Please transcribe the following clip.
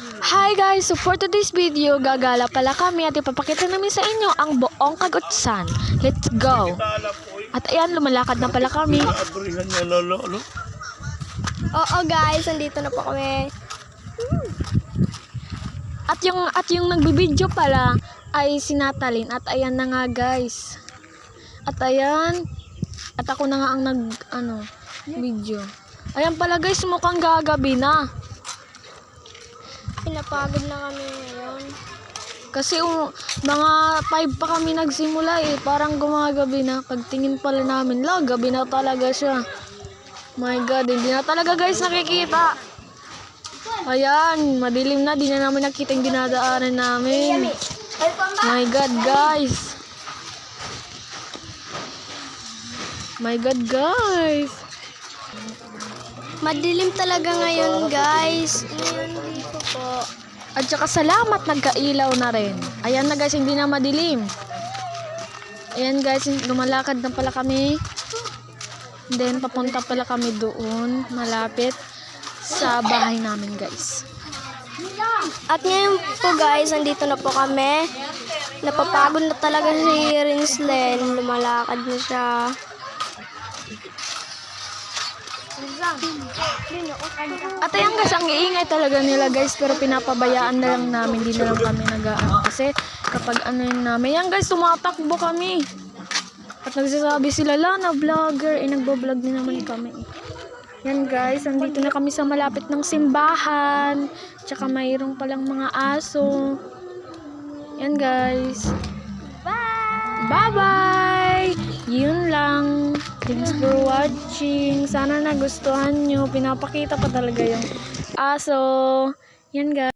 Hi guys! So for today's video, gagala pala kami at ipapakita namin sa inyo ang buong Kagutsan. Let's go! At ayan, lumalakad na pala kami. Oo guys, nandito na po kami. At yung nagbibideo pala ay si Natalie. At ayan na nga guys. At ayan. At ako na nga ang video. Ayan pala guys, mukhang gagabi na. Pinapagod na kami ngayon. Kasi mga 5 pa kami nagsimula eh. Parang gumagabi na. Pagtingin pala namin, gabi na talaga siya. My God, hindi na talaga guys nakikita. Ayan, madilim na. Di na namin nakita yung dinadaanan namin. My God guys. My God guys. Madilim talaga ngayon guys. Ngayon dito po. At saka salamat, nagkailaw na rin. Ayan na guys, hindi na madilim. Ayan guys, lumalakad na pala kami. Then papunta pala kami doon, malapit sa bahay namin guys. At ngayon po guys, nandito na po kami. Napapagod na talaga si Rinslen. Lumalakad na siya. At ayan guys, ang iingay talaga nila guys, pero pinapabayaan na lang namin, di na lang kami nag-aano. Kasi kapag ano yun namin, yan guys, tumatakbo kami. At nagsasabi sila, na vlogger, nagbo-vlog din naman kami. Yan guys, andito na kami sa malapit ng simbahan. Tsaka mayroong palang mga aso. Yan guys. Bye-bye! Yun lang. Thanks for watching. Sana nagustuhan nyo. Pinapakita pa talaga yung aso. Yan guys.